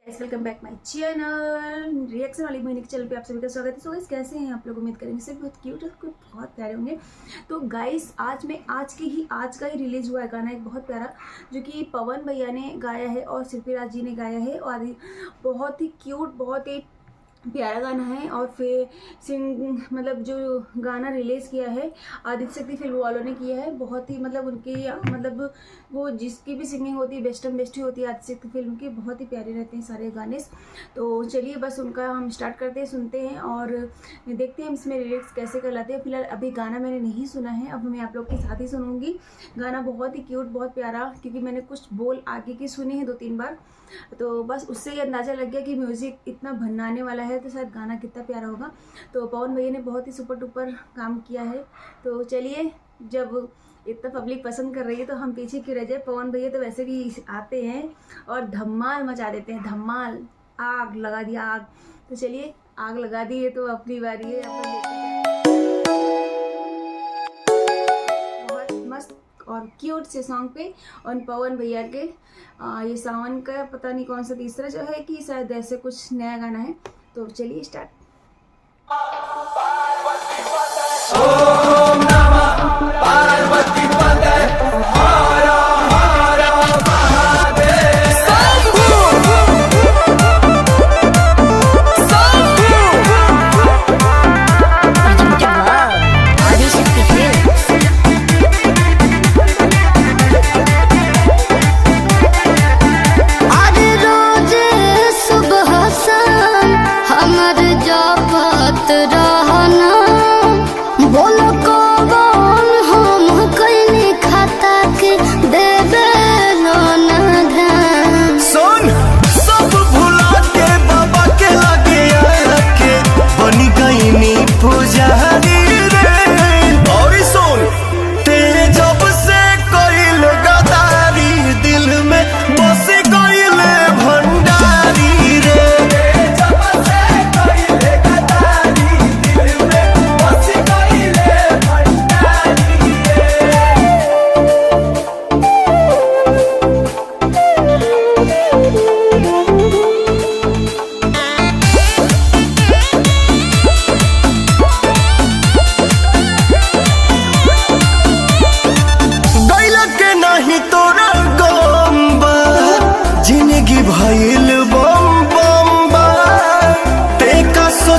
Welcome bank माय channel reaction वाली मोहिनी के channel पे आप सभी का स्वागत है। सो गाइस कैसे हैं आप लोग? उम्मीद करेंगे सब बहुत क्यूट और बहुत प्यारे होंगे। तो गाइस आज का ही रिलीज हुआ है गाना एक बहुत प्यारा, जो कि पवन भैया ने गाया है और शिल्पीराज जी ने गाया है और बहुत ही क्यूट बहुत ही प्यारा गाना है। और फिर मतलब जो गाना रिलीज़ किया है आदित्य शक्ति फिल्म वालों ने किया है। बहुत ही मतलब उनकी मतलब वो जिसकी भी सिंगिंग होती है बेस्ट ही होती है आदित्य शक्ति फिल्म की, बहुत ही प्यारे रहते हैं सारे गाने। तो चलिए बस उनका हम स्टार्ट करते हैं, सुनते हैं और देखते हैं इसमें लिरिक्स कैसे कहलाते हैं। फिलहाल अभी गाना मैंने नहीं सुना है, अब मैं आप लोग के साथ ही सुनूंगी। गाना बहुत ही क्यूट बहुत प्यारा, क्योंकि मैंने कुछ बोल आगे की सुने हैं 2-3 बार, तो बस उससे ही अंदाज़ा लग गया कि म्यूज़िक इतना भन्नाने वाला है तो शायद गाना कितना प्यारा होगा। तो पवन भैया ने बहुत ही सुपर डुपर काम किया है। तो चलिए, जब इतना पब्लिक पसंद कर रही है तो हम पीछे क्यों रह जाए। पवन भैया तो वैसे भी आते हैं और धमाल मचा देते हैं, धमाल आग लगा दिया आग। तो चलिए आग लगा दी है तो अपनी बारी है, अपन देखते हैं। बहुत मस्त और क्यूट से सॉन्ग पे और पवन भैया के ये सावन का पता नहीं कौन सा तीसरा जो है कि शायद ऐसे कुछ नया गाना है। तो चलिए स्टार्ट। ओम नमः पार्वती पते हर हर महादेव शंभू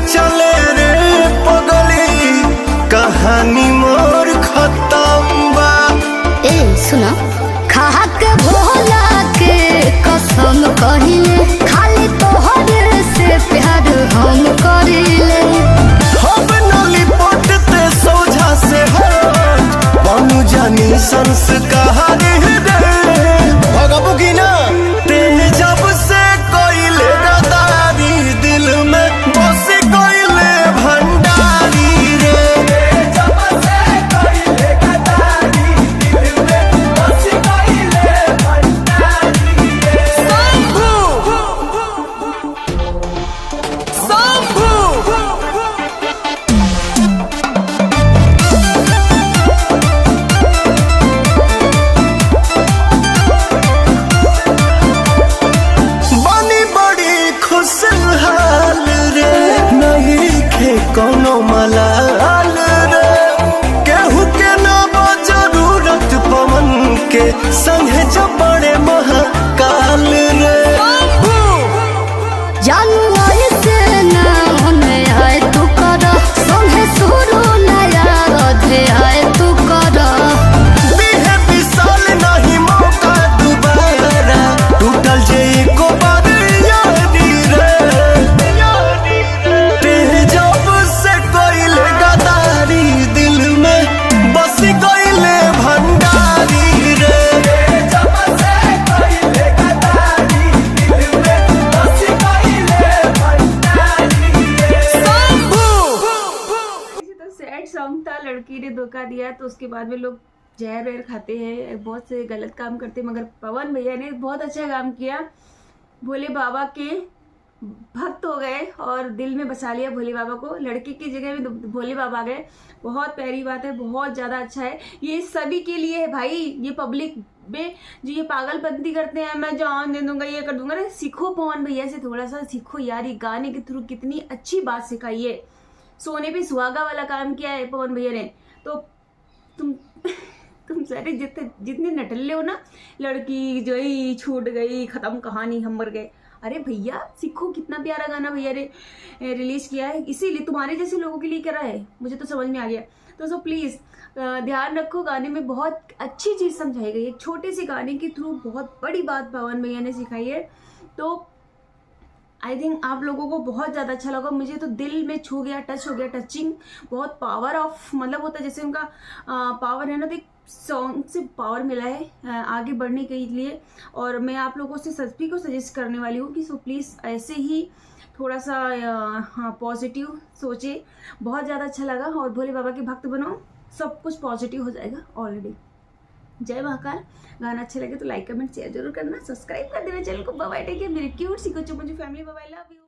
चले रे पगली कहानी मोर खत्म बा। ए सुना खा के भोला के कसम कहिले खाली तोहरे से प्यार हम करिले। हम नली पटते सोझा से हट बनू जानी संस्कार रे भगबू की ना ते जब से कोइले गदारी दिल में बस कोइले भंडारी रे जब से कोइले गदारी दिल में बस कोइले भंडारी रे। शंभू शंभू खुशहाल रे नहीं खे कोनो मलाल रे केहू के ना जरूरत पवन के संगे जब बड़े महाकाल रे। जानू ऐसे ना होने आए तू कर संगे शुरू नया राधे आए तू कर बिहे विशाल नहीं मौका दोबारा टूटल जे को बार सॉन्ग था लड़की ने धोखा दिया तो उसके बाद में लोग जहर वहर खाते हैं, बहुत से गलत काम करते हैं, मगर पवन भैया ने बहुत अच्छा काम किया। भोले बाबा के भक्त हो गए और दिल में बसा लिया भोले बाबा को, लड़की की जगह में भोले बाबा आ गए। बहुत प्यारी बात है, बहुत ज़्यादा अच्छा है। ये सभी के लिए है भाई, ये पब्लिक में जो ये पागलपंती करते हैं, मैं जान दे दूंगा, ये कर दूंगा। अरे सीखो पवन भैया से, थोड़ा सा सीखो यार। ये गाने के थ्रू कितनी अच्छी बात सिखाई है, सोने पे सुहागा वाला काम किया है पवन भैया ने। तो तुम सारे जितने नटल्ले हो ना, लड़की गई छूट गई, खत्म कहानी, हम मर गए। अरे भैया सीखो, कितना प्यारा गाना भैया ने रिलीज किया है, इसीलिए तुम्हारे जैसे लोगों के लिए करा है, मुझे तो समझ में आ गया। तो सो प्लीज़ ध्यान रखो, गाने में बहुत अच्छी चीज़ समझाई गई है, एक छोटे से गाने के थ्रू बहुत बड़ी बात पवन भैया ने सिखाई है। तो आई थिंक आप लोगों को बहुत ज़्यादा अच्छा लगा, मुझे तो दिल में छू गया, टच हो गया, टचिंग। बहुत पावर ऑफ मतलब होता है, जैसे उनका पावर है ना, तो एक सॉन्ग से पावर मिला है आगे बढ़ने के लिए। और मैं आप लोगों से सभी को सजेस्ट करने वाली हूँ कि सो प्लीज़ ऐसे ही थोड़ा सा हाँ पॉजिटिव सोचे। बहुत ज़्यादा अच्छा लगा, और भोले बाबा के भक्त बनो, सब कुछ पॉजिटिव हो जाएगा ऑलरेडी। जय महाकाल। गाना अच्छा लगे तो लाइक कमेंट शेयर जरूर करना, सब्सक्राइब कर देना चैनल को। बाय बाय, टेक केयर मेरी क्यूट सी कुछ मुझे family, bye bye, love you.